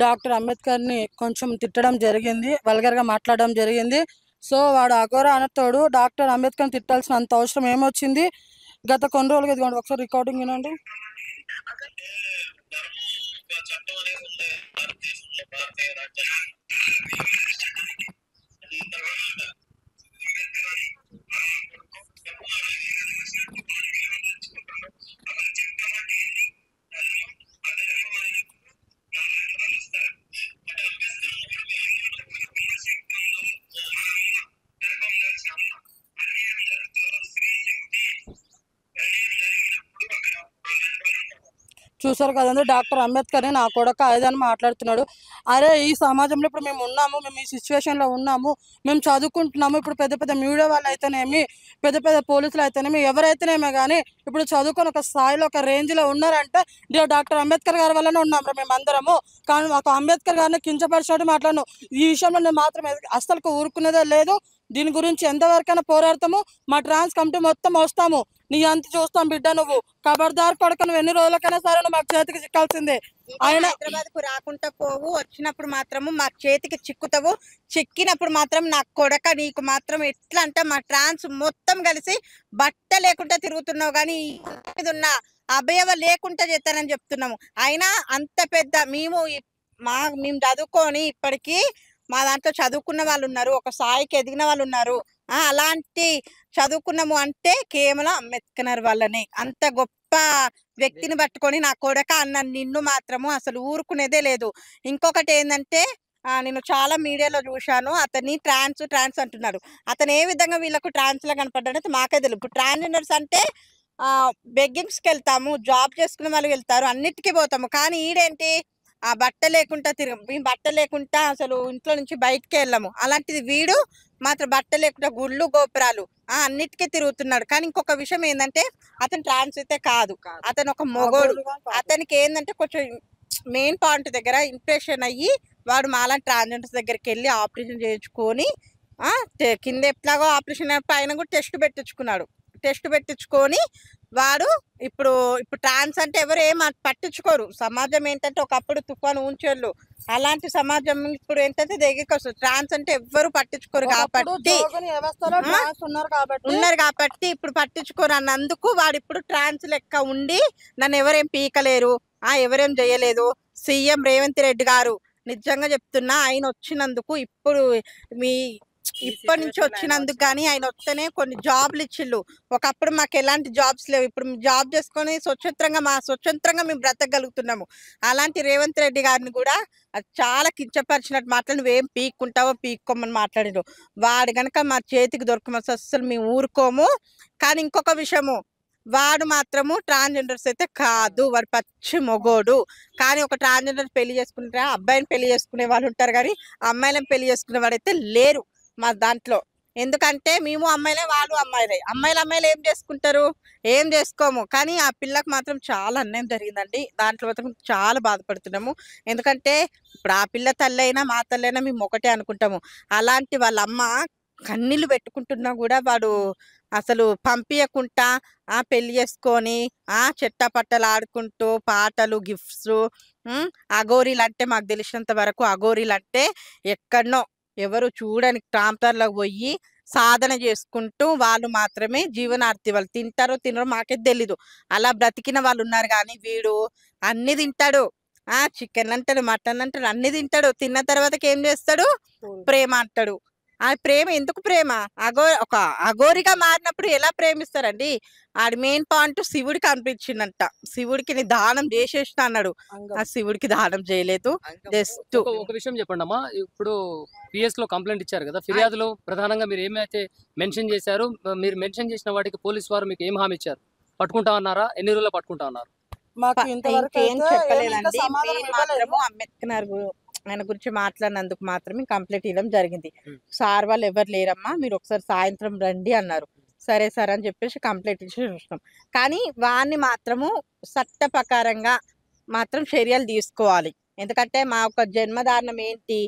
Doctor అంబేద్కర్ని కొంచెం తిట్టడం జరిగింది, వల్గర్గా మాట్లాడడం జరిగింది. సో వాడు అఘోర అనతోడు డాక్టర్ అంబేద్కర్ని తిట్టాల్సిన అంత అవసరం ఏమొచ్చింది? గత కొన్ని రోజులుగా ఇదిగోండి ఒకసారి రికార్డింగ్ వినండి. చూసారు కదండి, డాక్టర్ అంబేద్కర్ని నా కొడుకు అదని మాట్లాడుతున్నాడు. అరే ఈ సమాజంలో ఇప్పుడు మేము ఉన్నాము, మేము ఈ సిచ్యువేషన్లో ఉన్నాము, మేము చదువుకుంటున్నాము. ఇప్పుడు పెద్ద పెద్ద మీడియా వాళ్ళు అయితేనేమి, పెద్ద పెద్ద పోలీసులు అయితేనేమి, ఎవరైతేనేమే కానీ ఇప్పుడు చదువుకొని ఒక స్థాయిలో ఒక రేంజ్లో ఉన్నారంటే డాక్టర్ అంబేద్కర్ గారి వల్లనే ఉన్నాం మేమందరము. కానీ మాకు అంబేద్కర్ గారిని కించపరిచినట్టు మాట్లాడను. ఈ విషయంలో నేను మాత్రం అస్సలు ఊరుకునేదే లేదు. దీని గురించి ఎంతవరకైనా పోరాడతాము. మా ట్రాన్స్ కమిటీ మొత్తం వస్తాము, నీ అంత చూస్తాం బిడ్డ. నువ్వు ఖబర్దార్ కొడుకు, నువ్వు ఎన్ని రోజులకైనా సరే నువ్వు మాకు చేతికి చిక్కాల్సిందే. ఆయన హైదరాబాద్ కు రాకుండా పోవు, వచ్చినప్పుడు మాత్రము మా చేతికి చిక్కుతావు. చిక్కినప్పుడు మాత్రం నా కొడక నీకు మాత్రం ఎట్లా అంటే మా ట్రాన్స్ మొత్తం కలిసి బట్ట లేకుండా తిరుగుతున్నావు, కానీ ఉన్న అభయవ లేకుండా చేస్తానని చెప్తున్నాము. అయినా అంత పెద్ద మేము చదువుకొని ఇప్పటికీ మా దాంట్లో చదువుకున్న వాళ్ళు ఉన్నారు, ఒక స్థాయికి ఎదిగిన వాళ్ళు ఉన్నారు. అలాంటి చదువుకున్నాము అంటే కేవలం అంబేద్కర్ వల్లనే. అంత గొప్ప వ్యక్తిని పట్టుకొని నా కొడక అన్న నిన్ను మాత్రము అసలు ఊరుకునేదే లేదు. ఇంకొకటి ఏంటంటే నేను చాలా మీడియాలో చూశాను, అతన్ని ట్రాన్స్ అంటున్నాడు. అతను ఏ విధంగా వీళ్ళకు ట్రాన్స్లో కనపడ్డాడంటే మాకే తెలియదు. ఇప్పుడు ట్రాన్స్జెండర్స్ అంటే బెగ్గింగ్స్కి వెళ్తాము, జాబ్ చేసుకునే వాళ్ళు వెళ్తారు, అన్నిటికీ పోతాము. కానీ ఈడేంటి బట్ట లేకుండా మేము బట్ట లేకుండా అసలు ఇంట్లో నుంచి బయటకే వెళ్ళాము. అలాంటిది వీడు మాత్రం బట్ట లేకుండా గుళ్ళు గోపురాలు అన్నిటికీ తిరుగుతున్నాడు. కానీ ఇంకొక విషయం ఏంటంటే అతను ట్రాన్స్ అయితే కాదు, అతను ఒక మొగోడు. అతనికి ఏంటంటే కొంచెం మెయిన్ పాయింట్ దగ్గర ఇంప్రెషన్ అయ్యి వాడు మాలా ట్రాన్స్జెండర్స్ దగ్గరికి వెళ్ళి ఆపరేషన్ చేయించుకొని కింద ఎట్లాగో ఆపరేషన్ పైన కూడా టెస్ట్ పెట్టించుకొని వాడు ఇప్పుడు ట్రాన్స్ అంటే ఎవరు ఏం పట్టించుకోరు. సమాజం ఏంటంటే ఒకప్పుడు తుఫాను ఉంచోళ్ళు, అలాంటి సమాజం ఇప్పుడు ఏంటంటే దగ్గరికి వస్తుంది. ట్రాన్స్ అంటే ఎవ్వరు పట్టించుకోరు కాబట్టి ఉన్నారు కాబట్టి ఇప్పుడు పట్టించుకోరు అన్నందుకు వాడు ఇప్పుడు ట్రాన్స్ లెక్క ఉండి నన్ను ఎవరేం పీకలేరు, ఎవరేం చేయలేదు. సీఎం రేవంత్ రెడ్డి గారు నిజంగా చెప్తున్నా, ఆయన వచ్చినందుకు ఇప్పటి నుంచి వచ్చినందుకు కానీ ఆయన వస్తేనే కొన్ని జాబ్లు ఇచ్చిళ్ళు. ఒకప్పుడు మాకు ఎలాంటి జాబ్స్ లేవు, ఇప్పుడు జాబ్ చేసుకొని స్వతంత్రంగా మేము బ్రతకగలుగుతున్నాము. అలాంటి రేవంత్ రెడ్డి గారిని కూడా చాలా కించపరిచినట్టు మాట్లాడి నువ్వేం పీక్కోమని మాట్లాడారు. వాడు కనుక మా చేతికి దొరకమని అసలు మేము ఊరుకోము. కానీ ఇంకొక విషయము, వాడు మాత్రము ట్రాన్స్జెండర్స్ అయితే కాదు, వాడు పచ్చి మొగోడు. కానీ ఒక ట్రాన్స్జెండర్ పెళ్లి చేసుకుంటే అబ్బాయిని పెళ్లి చేసుకునే వాళ్ళు ఉంటారు, కానీ అమ్మాయిలను పెళ్లి చేసుకునే వాడైతే లేరు మా దాంట్లో. ఎందుకంటే మేము అమ్మాయిలే, వాళ్ళు అమ్మాయిలే. అమ్మాయిలు ఏం చేసుకుంటారు, ఏం చేసుకోము. కానీ ఆ పిల్లకు మాత్రం చాలా అన్యాయం జరిగిందండి. దాంట్లో మాత్రం చాలా బాధపడుతున్నాము. ఎందుకంటే ఇప్పుడు ఆ పిల్ల తల్లి అయినా మా తల్లి అయినా మేము ఒకటే అనుకుంటాము. అలాంటి వాళ్ళ అమ్మ కన్నీళ్ళు పెట్టుకుంటున్నా కూడా వాడు అసలు పంపించకుండా పెళ్లి చేసుకొని చెట్టపట్టలు ఆడుకుంటూ పాటలు గిఫ్ట్స్. అఘోరీలు అంటే మాకు తెలిసినంత వరకు అఘోరీలు అంటే ఎక్కడనో ఎవరు చూడని ప్రాంతాలకు పోయి సాధన చేసుకుంటూ వాళ్ళు మాత్రమే జీవనార్థి. వాళ్ళు తింటారో తినరో మాకే తెలీదు, అలా బ్రతికిన వాళ్ళు ఉన్నారు. కానీ వీడు అన్ని తింటాడు, చికెన్ అంటాడు, మటన్ అంటాడు, అన్ని తింటాడు. తిన్న తర్వాతకి ఏం చేస్తాడు, ప్రేమ అంటాడు. ఆ ప్రేమ ఎందుకు ప్రేమ? ఒక అఘోరిగా మారినప్పుడు ఎలా ప్రేమిస్తారండి? ఆడి మెయిన్ పాయింట్ శివుడికి అనిపించిందంట, శివుడికి నీ దానం చేసేసిన అన్నాడు. ఆ శివుడికి దానం చేయలేదు. జస్ట్ ఒక విషయం చెప్పండి అమ్మా, ఇప్పుడు పిఎస్ లో కంప్లైంట్ ఇచ్చారు కదా, ఫిర్యాదులో ప్రధానంగా మీరు ఏమైతే మెన్షన్ చేశారు, మీరు మెన్షన్ చేసిన వాటికి పోలీసు వారు మీకు ఏం హామీ ఇచ్చారు? పట్టుకుంటా అన్నారా? ఎన్ని రోజుల్లో పట్టుకుంటా అన్నారు? ఇంకేం చెప్పలేదండి. మాత్రము అంబేద్కర్ ఆయన గురించి మాట్లాడినందుకు మాత్రమే కంప్లైంట్ ఇవ్వడం జరిగింది. సార్ వాళ్ళు ఎవరు లేరమ్మా, మీరు ఒకసారి సాయంత్రం రండి అన్నారు. సరే సార్ అని చెప్పేసి కంప్లైంట్ ఇచ్చి చూసినాం. కానీ వాడిని మాత్రము చట్ట ప్రకారంగా మాత్రం చర్యలు తీసుకోవాలి. ఎందుకంటే మా యొక్క జన్మధారణం ఏంటి,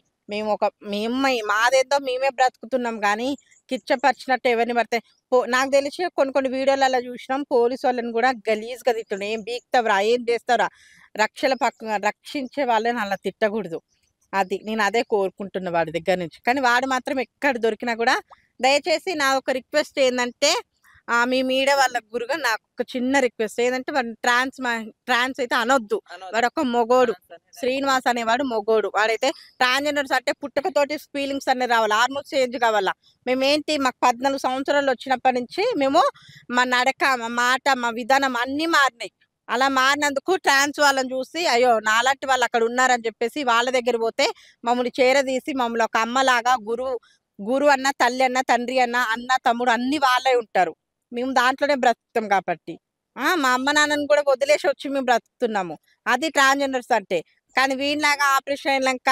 మాదేందో మేమే బ్రతుకుతున్నాం. కానీ కిచ్చపరిచినట్టు ఎవరిని పడితే నాకు తెలిసి కొన్ని వీడియోలలో చూసినాం, పోలీసు వాళ్ళని కూడా గలీజ్గా తిట్టుండే, ఏం బీక్తావరా, ఏం చేస్తావరా. రక్షించే వాళ్ళని అలా తిట్టకూడదు. అది నేను అదే కోరుకుంటున్నా వాడి దగ్గర నుంచి. కానీ వాడు మాత్రం ఎక్కడ దొరికినా కూడా దయచేసి నా ఒక రిక్వెస్ట్ ఏందంటే మీ మీడియా వాళ్ళ గురుగా నాకు ఒక చిన్న రిక్వెస్ట్ ఏంటంటే వాడు ట్రాన్స్ అయితే అనొద్దు. వాడు ఒక మొగోడు, శ్రీనివాస్ అనేవాడు మొగోడు. వాడైతే ట్రాన్స్జెండర్స్ అంటే పుట్టుకతోటి ఫీలింగ్స్ అన్ని రావాలి, హార్మోన్స్ చేంజ్ కావాలా. మేమేంటి మాకు 14 సంవత్సరాలు వచ్చినప్పటి నుంచి మేము మా నడక, మా మాట, మా విధానం అన్నీ మారినాయి. అలా మారినందుకు ట్రాన్స్ వాళ్ళని చూసి అయ్యో నాలాంటి వాళ్ళు అక్కడ ఉన్నారని చెప్పేసి వాళ్ళ దగ్గర పోతే మమ్మల్ని చేరదీసి మమ్మల్ని ఒక అమ్మలాగా గురు అన్న, తల్లి అన్న, తండ్రి అన్న, అన్న, తమ్ముడు అన్ని వాళ్ళే ఉంటారు. మేము దాంట్లోనే బ్రతుకుతాం కాబట్టి మా అమ్మ నాన్నని కూడా వదిలేసి వచ్చి మేము బ్రతుకుతున్నాము. అది ట్రాన్స్జెండర్స్ అంటే. కానీ వీళ్ళలాగా ఆపరేషన్ అయినాక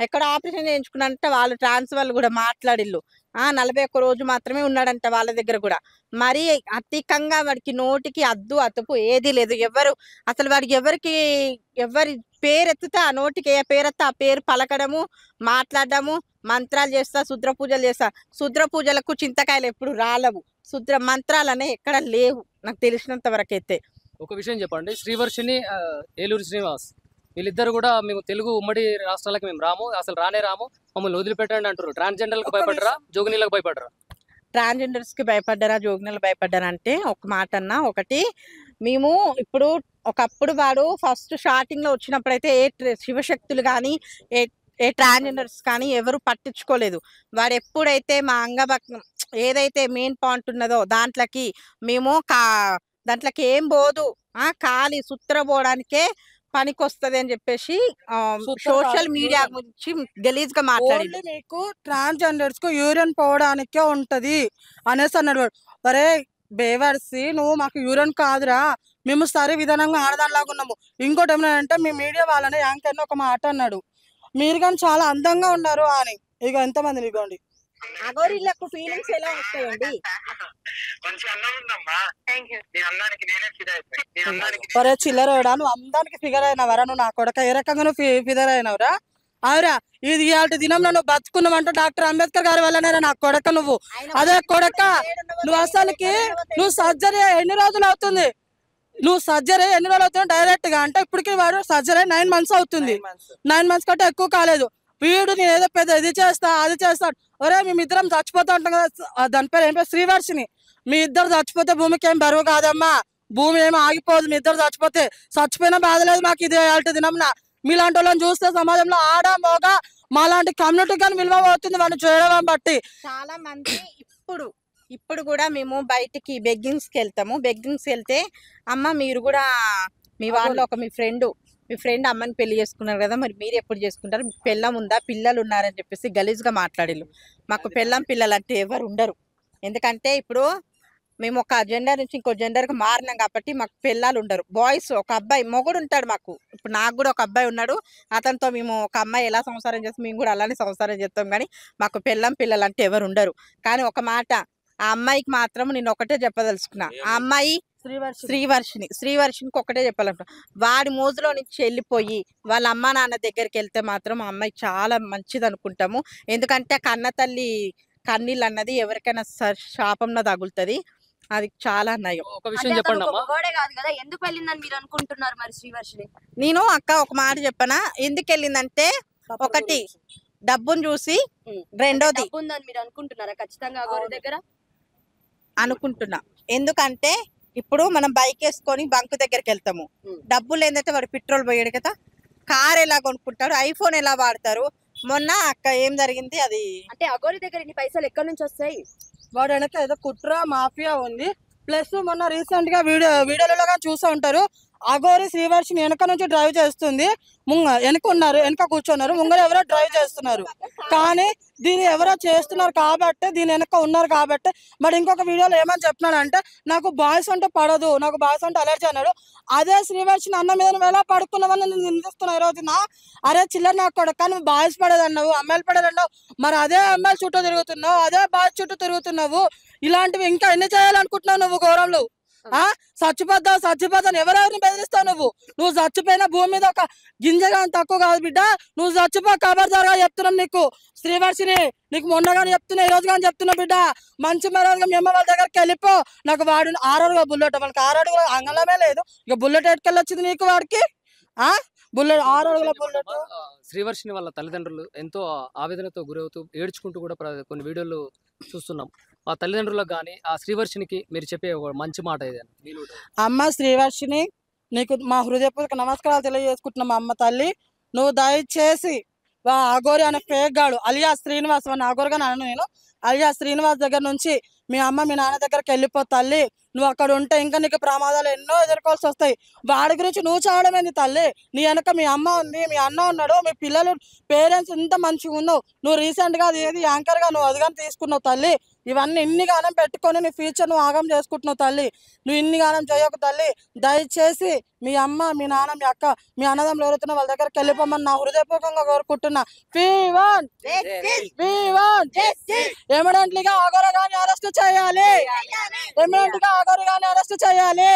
ఎక్కడ ఆపరేషన్ చేయించుకున్నారంటే వాళ్ళు ట్రాన్స్ వాళ్ళు కూడా మాట్లాడిల్లు 41 రోజు మాత్రమే ఉన్నాడంట వాళ్ళ దగ్గర కూడా. మరి అధికంగా వాడికి నోటికి అద్దు అతుపు ఏది లేదు. అసలు వాడికి ఎవరి పేరు ఎత్తితే ఆ నోటికి ఏ పేరు ఎత్తే ఆ పేరు పలకడము, మాట్లాడడము, మంత్రాలు చేస్తా, శుద్ర పూజలు చేస్తా. శుద్ర పూజలకు చింతకాయలు ఎప్పుడు రాలవు, శుద్ర మంత్రాలు అనేవి ఎక్కడ లేవు నాకు తెలిసినంత వరకు అయితే. ఒక విషయం చెప్పండి, శ్రీవర్షిని ఏలూరు శ్రీనివాస్ వీళ్ళిద్దరు కూడా మేము తెలుగు ఉమ్మడి రాష్ట్రాలకు మేము రాము, అసలు రాము, మమ్మల్ని వదిలిపెట్టండి అంటారు. ట్రాన్స్జెండర్లకు భయపడరా, జోగినీలకు భయపడరా? ట్రాన్స్జెండర్స్ కి భయపడ్డారా, జోగినీలకు భయపడ్డారా అంటే ఒక మాట అన్నా. ఒకటి, మేము ఇప్పుడు ఒకప్పుడు వాడు ఫస్ట్ స్టార్టింగ్ లో వచ్చినప్పుడైతే శివశక్తులు కానీ ఏ ట్రాన్స్జెండర్స్ కానీ ఎవరు పట్టించుకోలేదు. వాడు ఎప్పుడైతే మా అంగభగ్నం ఏదైతే మెయిన్ పాయింట్ ఉన్నదో దాంట్లోకి మేము దాంట్లోకి ఏం పోదు, ఖాళీ సుత్ర పోవడానికే పనికొస్తది అని చెప్పేసి సోషల్ మీడియా గురించి గలీజ్ గా మాట్లాడి మీకు ట్రాన్స్జెండర్స్ కు యూరిన్ పోవడానికే ఉంటది అనేసి అన్నాడు. అరే బేవర్సి, నువ్వు మాకు యూరిన్ కాదురా, మేము సరే విధానంగా ఆడదానిలాగా ఉన్నాము. ఇంకోటి ఏమన్నాడంటే మీ మీడియా వాళ్ళని యాంకర్ ఒక మాట అన్నాడు, మీరు కానీ చాలా అందంగా ఉన్నారు అని. ఇక ఎంతమంది ఇగోండి అగోరిళ్ళకు ఫీలింగ్స్ ఎలా వస్తాయండి? ఒరే చిల్లరోడా, నువ్వు అందానికి ఫిగర్ అయినవరా? నువ్వు నా కొడక ఏ రకంగా నువ్వు ఫిగర్ అయినవరా? అవురా, ఇది ఇవాళ దినం నువ్వు బతుకున్నావంటే డాక్టర్ అంబేద్కర్ గారి వల్లనే నా కొడక. నువ్వు అదే కొడక, నువ్వు అసలుకి నువ్వు సర్జరీ ఎన్ని రోజులు అవుతుంది? డైరెక్ట్ గా అంటే ఇప్పటికి వాడు సర్జరీ 9 months అవుతుంది. 9 months కంటే ఎక్కువ కాలేదు. వీడు నేను ఏదో పెద్ద ఇది చేస్తా అది చేస్తాడు. ఒరే మేమిద్దరం చచ్చిపోతా ఉంటాం కదా, దాని పేరు ఏం పేరు, శ్రీవర్షిని. మీ ఇద్దరు చచ్చిపోతే భూమికి ఏం బరువు కాదమ్మా, భూమి ఏమి ఆగిపోదు. మీ ఇద్దరు చచ్చిపోయినా బాధ లేదు మాకు. ఇది అలాంటి దినంన మీలాంటి వాళ్ళని చూస్తే సమాజంలో ఆడ మోగ మాలాంటి కమ్యూనిటీ కానీ విలువ అవుతుంది వాడిని చేయడం బట్టి. చాలా మంది ఇప్పుడు కూడా మేము బయటికి బెగ్గింగ్స్కి వెళ్తాము. బెగ్గింగ్స్కి వెళ్తే అమ్మ మీరు కూడా మీ వాళ్ళు మీ ఫ్రెండ్ అమ్మని పెళ్లి చేసుకున్నారు కదా, మరి మీరు ఎప్పుడు చేసుకుంటారు, మీకు పెళ్ళం ఉందా, పిల్లలు ఉన్నారని చెప్పేసి గలీజ్గా మాట్లాడిల్లు. మాకు పిల్లలు అంటే ఎవరు ఉండరు. ఎందుకంటే ఇప్పుడు మేము ఒక జెండర్ నుంచి ఇంకో జెండర్కి మారినాం కాబట్టి మాకు పిల్లలు ఉండరు. బాయ్స్ ఒక అబ్బాయి మొగుడు ఉంటాడు మాకు. ఇప్పుడు నాకు కూడా ఒక అబ్బాయి ఉన్నాడు, అతనితో మేము ఒక అమ్మాయి ఎలా సంసారం చేస్తాం మేము కూడా అలానే సంసారం చేస్తాం. కానీ మాకు పిల్లలు అంటే ఎవరు ఉండరు. కానీ ఒక మాట, ఆ అమ్మాయికి మాత్రం నేను ఒకటే చెప్పదలుచుకున్నా, ఆ అమ్మాయి శ్రీవర్షినికి ఒకటే చెప్పాలంట, వాడి మోజులో నుంచి వెళ్ళిపోయి వాళ్ళ అమ్మ నాన్న దగ్గరికి వెళ్తే మాత్రం ఆ అమ్మాయి చాలా మంచిది అనుకుంటాము. ఎందుకంటే కన్న తల్లి కన్నీళ్ళు అన్నది ఎవరికైనా శాపంలో తగులుతుంది. అది చాలా నయం. ఒక విషయం చెప్పండి అమ్మా, ఎందుకు వెళ్ళిందని మీరు అనుకుంటున్నారు మరి శ్రీవర్షిని? నేను అక్క ఒక మాట చెప్పనా, ఎందుకు వెళ్ళిందంటే ఒకటి డబ్బును చూసి, రెండోది మీరు అనుకుంటున్నారా ఖచ్చితంగా అగోరి దగ్గర? అనుకుంటున్నా. ఎందుకంటే ఇప్పుడు మనం బైక్ వేసుకొని బంక్ దగ్గరికి వెళ్తాము, డబ్బులు ఏంటంటే వాడు పెట్రోల్ పోయాడు కదా, కార్ ఎలా కొనుక్కుంటారు, ఐఫోన్ ఎలా వాడతారు. మొన్న అక్క ఏం జరిగింది, అది అంటే అగోరి దగ్గర ఇన్ని పైసలు ఎక్కడి నుంచి వస్తాయి? వాడు వెనక ఏదో కుట్ర మాఫియా ఉంది. ప్లస్ మొన్న రీసెంట్ గా వీడియోలలో చూసా ఉంటారు, అగోరి శ్రీవర్షిని వెనక నుంచి డ్రైవ్ చేస్తుంది. వెనక కూర్చున్నారు, ముంగర ఎవరో డ్రైవ్ చేస్తున్నారు. కానీ దీన్ని ఎవరో చేస్తున్నారు కాబట్టి, దీని వెనక ఉన్నారు కాబట్టి. మరి ఇంకొక వీడియోలో ఏమని చెప్తున్నాడంటే, నాకు బాయ్స్ అంటే పడదు, నాకు బాయ్స్ అంటే అలర్జీ అన్నాడు. అదే శ్రీవర్షిని అన్న మీద నువ్వు ఎలా పడుకున్నావని నేను నిందిస్తున్నా ఈ రోజున. అరే చిల్లర నాకు కొడక, నువ్వు బాయ్స్ పడదన్నావు, అమ్మాయిలు పడదన్నావు, మరి అదే అమ్మాయిల చుట్టూ తిరుగుతున్నావు, అదే బాయ్స్ చుట్టూ తిరుగుతున్నావు. ఇలాంటివి ఇంకా ఎన్ని చేయాలనుకుంటున్నావు నువ్వు గౌరవంలో? చచ్చిపోతావు ఎవరెవరిని బెదిరిస్తావు? నువ్వు చచ్చిపోయిన భూమి మీద ఒక గింజగా తక్కువ కాదు బిడ్డ. నువ్వు చచ్చిపో, ఖబర్దారుగా చెప్తున్నాం నీకు శ్రీవర్షిని. నీకు మొన్నగానే చెప్తున్నా, ఈ రోజు కానీ చెప్తున్నా బిడ్డ, మంచి మర్యాదగా మీ అమ్మ వాళ్ళ దగ్గరికి వెళ్ళిపో. నాకు వాడు 6 అడుగుగా బుల్లెట్, మనకి 6 అడుగులు అంగళమే లేదు, ఇక బుల్లెట్ ఎట్టుకెళ్ళొచ్చింది నీకు వాడికి. బుల్లెట్ 6 అడుగుల బుల్లెట్. శ్రీవర్షిని వాళ్ళ తల్లిదండ్రులు ఎంతో ఆవేదనతో గురవుతూ ఏడ్చుకుంటూ కూడా కొన్ని వీడియోలు చూస్తున్నాం. ఆ తల్లిదండ్రులకు కానీ ఆ శ్రీవర్షినికి మీరు చెప్పే ఒక మంచి మాట ఏదైనా? అమ్మ శ్రీవర్షిని, నీకు మా హృదయపూర్వక నమస్కారాలు తెలియజేసుకుంటున్నాం. అమ్మ తల్లి, నువ్వు దయచేసి అఘోరి అనే ఫేక్ గాడు అలియా శ్రీనివాస్ అని అఘోరిగా నేను అలియా శ్రీనివాస్ దగ్గర నుంచి మీ అమ్మ మీ నాన్న దగ్గరికి వెళ్ళిపో తల్లి. నువ్వు అక్కడ ఉంటే ఇంకా నీకు ప్రమాదాలు ఎన్నో ఎదుర్కోవాల్సి వస్తాయి. వాడి గురించి నువ్వు చావడమేంది తల్లి? నీ వెనక మీ అమ్మ ఉంది, మీ అన్న ఉన్నాడు, మీ పిల్లలు పేరెంట్స్ ఇంత మంచిగా ఉన్నావు. నువ్వు రీసెంట్గా అది ఏది యాంకర్గా నువ్వు అదిగానే తీసుకున్నావు తల్లి. ఇవన్నీ ఇన్ని గానం పెట్టుకొని నీ ఫ్యూచర్ నువ్వు ఆగం చేసుకుంటున్నావు తల్లి. నువ్వు ఇన్ని గానం చేయకు తల్లి. దయచేసి మీ అమ్మ మీ నాన్న మీ అక్క మీ అన్నదమ్ములు ఎవరుతున్నా వాళ్ళ దగ్గరికి వెళ్ళిపోమని నా హృదయపూర్వకంగా కోరుకుంటున్నా. ఎమిడెంట్లీగా అఘోరి గారిని అరెస్ట్ చేయాలి. ఎమిడెంట్ గా అఘోరి గారిని అరెస్ట్ చేయాలి.